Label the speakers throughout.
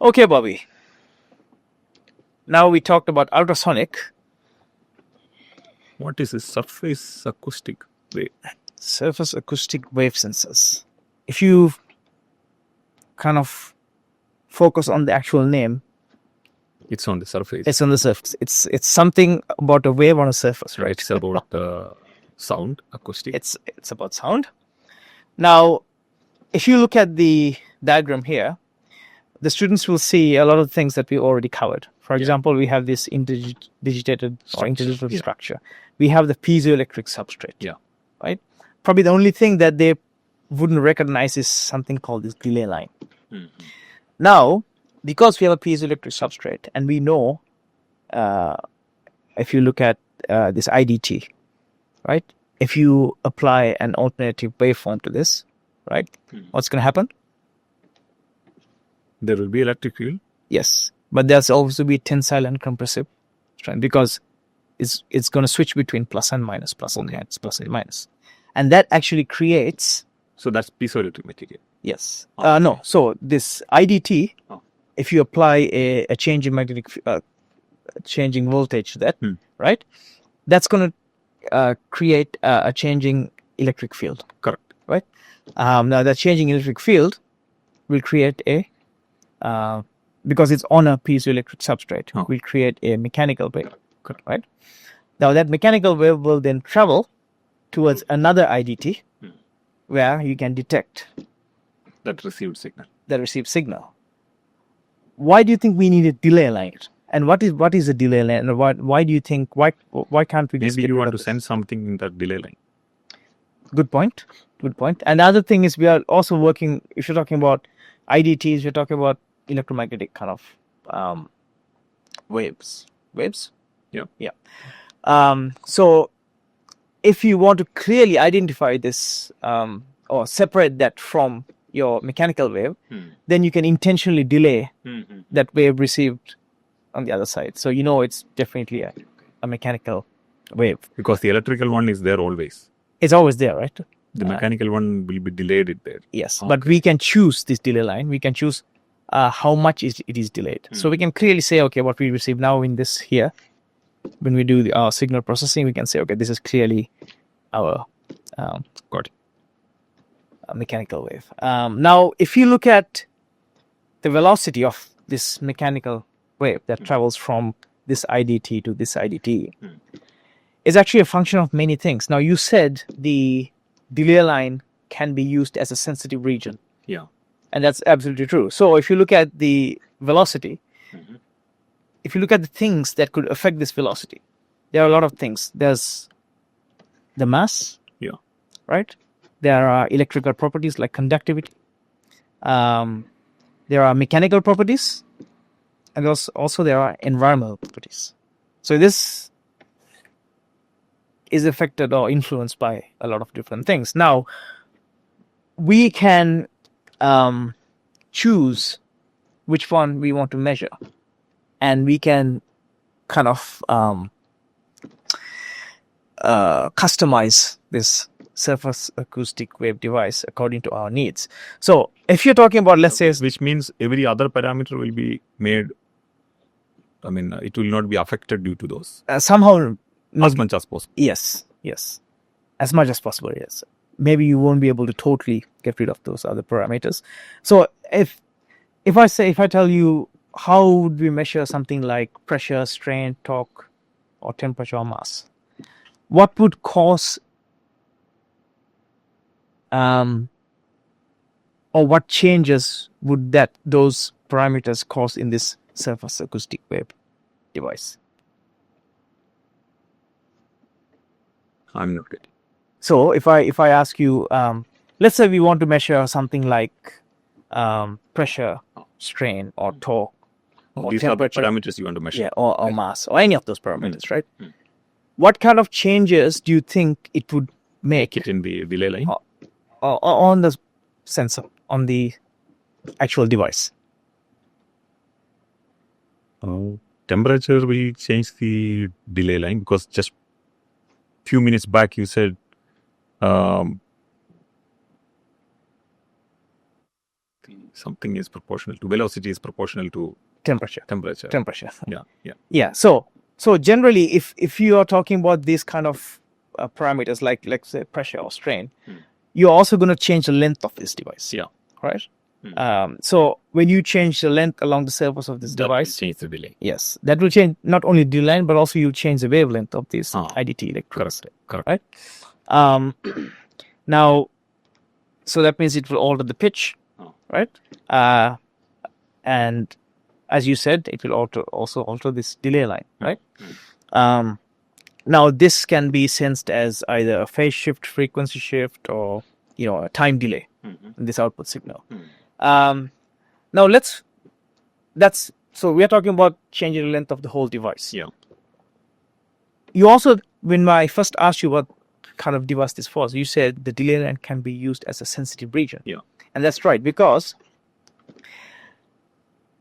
Speaker 1: Okay, Bobby. Now we talked about ultrasonic.
Speaker 2: What is a surface acoustic wave?
Speaker 1: Surface acoustic wave sensors. If you kind of focus on the actual name,
Speaker 2: It's on the surface.
Speaker 1: it's on the surface. It's something about a wave on a surface, right?
Speaker 2: It's about sound, acoustic.
Speaker 1: It's about sound. Now, if you look at the diagram here, the students will see a lot of things that we already covered. For example, we have this interdigital structure. We have the piezoelectric substrate.
Speaker 2: Yeah.
Speaker 1: Right? Probably the only thing that they wouldn't recognize is something called this delay line.
Speaker 2: Mm-hmm.
Speaker 1: Now, because we have a piezoelectric substrate, and we know, if you look at this IDT, right? If you apply an alternative waveform to this, right?
Speaker 2: Mm-hmm.
Speaker 1: What's going to happen?
Speaker 2: There will be electric field.
Speaker 1: Yes, but there's also be tensile and compressive strength, because it's going to switch between plus and minus, plus and minus, plus and minus, and that actually creates.
Speaker 2: So that's piezoelectric material.
Speaker 1: Yes. No. So this IDT, if you apply a changing magnetic, changing voltage to that, right? That's going to create a changing electric field.
Speaker 2: Correct.
Speaker 1: Right. Now that changing electric field will create a because it's on a piezoelectric substrate, will create a mechanical wave.
Speaker 2: Correct.
Speaker 1: Right. Now that mechanical wave will then travel towards another IDT, where you can detect
Speaker 2: that received signal.
Speaker 1: The received signal. Why do you think we need a delay line? And what is a delay line? And why do you think why can't we just
Speaker 2: maybe you want to send something in that delay line?
Speaker 1: Good point. Good point. And the other thing is, we are also working. If you're talking about IDTs, we're talking about electromagnetic kind of waves. Waves.
Speaker 2: Yeah.
Speaker 1: Yeah. So if you want to clearly identify this or separate that from your mechanical wave, then you can intentionally delay that wave received on the other side. So you know it's definitely a mechanical wave.
Speaker 2: Because the electrical one is there always.
Speaker 1: It's always there, right?
Speaker 2: The mechanical one will be delayed there.
Speaker 1: Yes, but we can choose this delay line. We can choose how much it is delayed. So we can clearly say, okay, what we receive now in this here, when we do our signal processing, we can say, okay, this is clearly our mechanical wave. Now, if you look at the velocity of this mechanical wave that travels from this IDT to this IDT, is actually a function of many things. Now, you said the delay line can be used as a sensitive region.
Speaker 2: Yeah.
Speaker 1: And that's absolutely true. So if you look at the velocity, if you look at the things that could affect this velocity, there are a lot of things. There's the mass.
Speaker 2: Yeah.
Speaker 1: Right? There are electrical properties like conductivity. There are mechanical properties. And also there are environmental properties. So this is affected or influenced by a lot of different things. Now, we can choose which one we want to measure, and we can kind of customize this surface acoustic wave device according to our needs. So if you're talking about, let's say,
Speaker 2: which means every other parameter will be made, I mean, it will not be affected due to those.
Speaker 1: Somehow,
Speaker 2: as much as possible.
Speaker 1: Yes. As much as possible, yes. Maybe you won't be able to totally get rid of those other parameters. So if I tell you, how would we measure something like pressure, strain, torque, or temperature or mass? What would cause or what changes would those parameters cause in this surface acoustic wave device?
Speaker 2: I'm not getting.
Speaker 1: So if I ask you, let's say we want to measure something like pressure, strain, or torque, or
Speaker 2: these
Speaker 1: temperature,
Speaker 2: are the parameters you want to measure.
Speaker 1: yeah, or mass, or any of those parameters, right? What kind of changes do you think it would make
Speaker 2: it in the delay line?
Speaker 1: Or on the sensor, on the actual device?
Speaker 2: Temperature will change the delay line, because just few minutes back you said something is proportional to velocity is proportional to
Speaker 1: temperature.
Speaker 2: temperature. Yeah.
Speaker 1: So generally, if you are talking about these kind of parameters like say pressure or strain, you're also going to change the length of this device.
Speaker 2: Yeah.
Speaker 1: Right. So when you change the length along the surface of this device,
Speaker 2: change the delay.
Speaker 1: Yes, that will change not only the line, but also you'll change the wavelength of these IDT electrons.
Speaker 2: Correct.
Speaker 1: Right. Now, so that means it will alter the pitch, right? And as you said, it will also alter this delay line, right? Now, this can be sensed as either a phase shift, frequency shift, or a time delay in this output signal. Now so we are talking about changing the length of the whole device.
Speaker 2: Yeah.
Speaker 1: You also, when I first asked you what kind of device this was, you said the delay line can be used as a sensitive region.
Speaker 2: Yeah.
Speaker 1: And that's right, because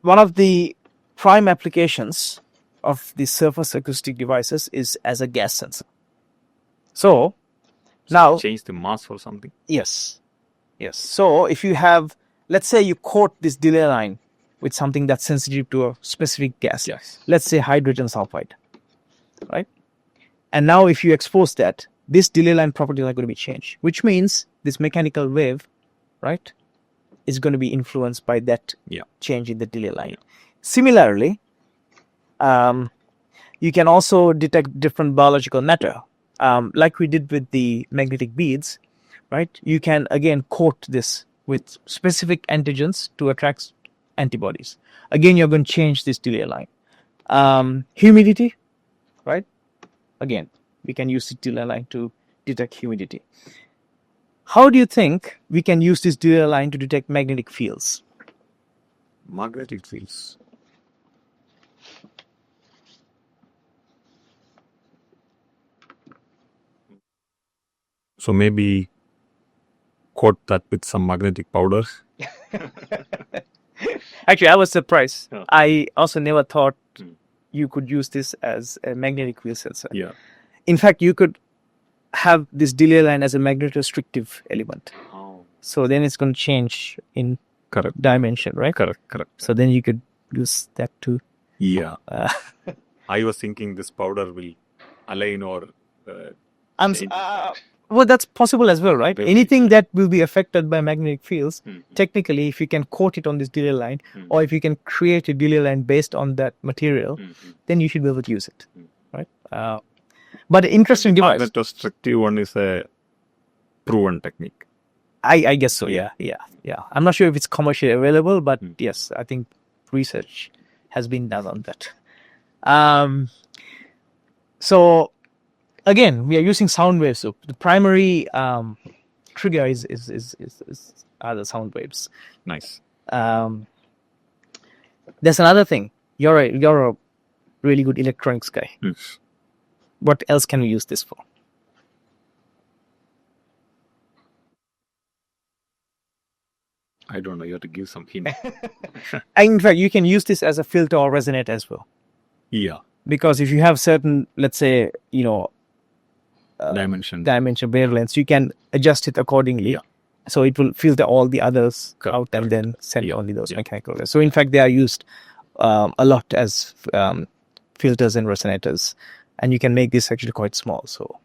Speaker 1: one of the prime applications of the surface acoustic devices is as a gas sensor. So now
Speaker 2: change the mass or something.
Speaker 1: Yes. So if you have, let's say you coat this delay line with something that's sensitive to a specific gas.
Speaker 2: Yes.
Speaker 1: Let's say hydrogen sulfide, right? And now if you expose that, this delay line properties are going to be changed, which means this mechanical wave, right, is going to be influenced by that change in the delay line. Similarly, you can also detect different biological matter, like we did with the magnetic beads, right? You can again coat this with specific antigens to attract antibodies. Again, you're going to change this delay line. Humidity, right? Again, we can use the delay line to detect humidity. How do you think we can use this delay line to detect magnetic fields?
Speaker 2: Magnetic fields. So maybe coat that with some magnetic powder.
Speaker 1: Actually, I was surprised. I also never thought you could use this as a magnetic field sensor.
Speaker 2: Yeah.
Speaker 1: In fact, you could have this delay line as a magnetorestrictive element. So then it's going to change in dimension, right?
Speaker 2: Correct.
Speaker 1: So then you could use that too.
Speaker 2: Yeah. I was thinking this powder will align or...
Speaker 1: well, that's possible as well, right? Anything that will be affected by magnetic fields, technically, if you can coat it on this delay line, or if you can create a delay line based on that material, then you should be able to use it, right? But an interesting device.
Speaker 2: The restrictive one is a proven technique.
Speaker 1: I guess so, yeah. I'm not sure if it's commercially available, but yes, I think research has been done on that. So again, we are using sound waves. So the primary trigger are the sound waves.
Speaker 2: Nice.
Speaker 1: There's another thing. You're a really good electronics guy.
Speaker 2: Yes.
Speaker 1: What else can we use this for?
Speaker 2: I don't know. You have to give some hint.
Speaker 1: In fact, you can use this as a filter or resonator as well.
Speaker 2: Yeah.
Speaker 1: Because if you have certain, let's say,
Speaker 2: dimension
Speaker 1: wavelengths, you can adjust it accordingly.
Speaker 2: Yeah.
Speaker 1: So it will filter all the others out and then send only those mechanical waves. So in fact, they are used a lot as filters and resonators, and you can make this actually quite small. So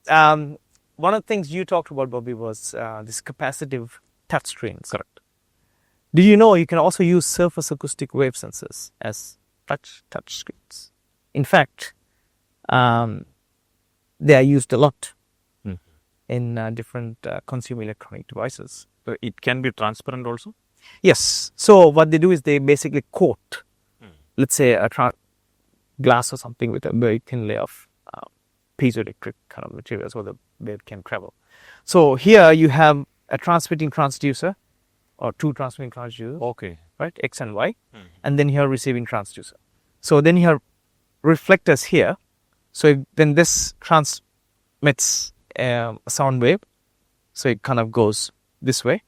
Speaker 1: one of the things you talked about, Boby, was this capacitive touch screens.
Speaker 2: Correct.
Speaker 1: Do you know you can also use surface acoustic wave sensors as touch screens? In fact, they are used a lot in different consumer electronic devices.
Speaker 2: So it can be transparent also?
Speaker 1: Yes. So what they do is they basically coat, let's say, a glass or something with a very thin layer of piezoelectric kind of material so the wave can travel. So here you have a transmitting transducer or two transmitting transducers.
Speaker 2: Okay.
Speaker 1: Right, X and Y. And then here receiving transducer. So then you have reflectors here. So when this transmits a sound wave, so it kind of goes this way.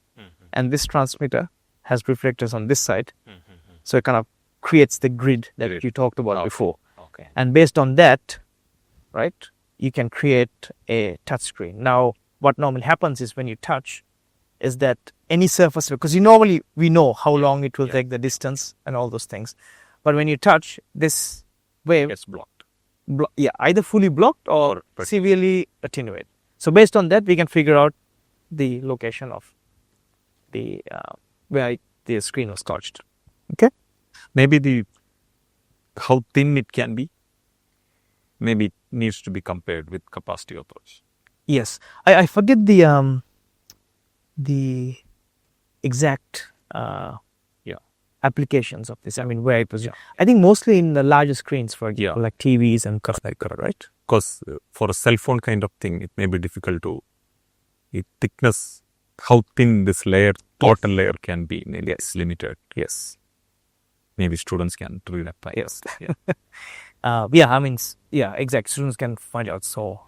Speaker 1: And this transmitter has reflectors on this side. So it kind of creates the grid that you talked about before.
Speaker 2: Okay.
Speaker 1: And based on that, right, you can create a touch screen. Now, what normally happens is when you touch, is that any surface, because normally we know how long it will
Speaker 2: Yeah.
Speaker 1: take, the distance and all those things. But when you touch, this wave
Speaker 2: Gets blocked.
Speaker 1: either fully blocked or
Speaker 2: But-
Speaker 1: severely attenuated. So based on that, we can figure out the location of the where the screen was touched. Okay.
Speaker 2: Maybe how thin it can be, maybe it needs to be compared with capacitive approach.
Speaker 1: Yes, I forget the exact
Speaker 2: Yeah.
Speaker 1: applications of this. I mean, where it was.
Speaker 2: Yeah.
Speaker 1: I think mostly in the larger screens, for example,
Speaker 2: Yeah.
Speaker 1: like TVs and stuff like that, right?
Speaker 2: Because for a cell phone kind of thing, it may be difficult to, thickness, how thin this layer, total layer can be, maybe it's limited.
Speaker 1: Yes.
Speaker 2: Maybe students can read up by
Speaker 1: Yes.
Speaker 2: Yeah.
Speaker 1: Yeah. I mean, yeah, exact. Students can find out. So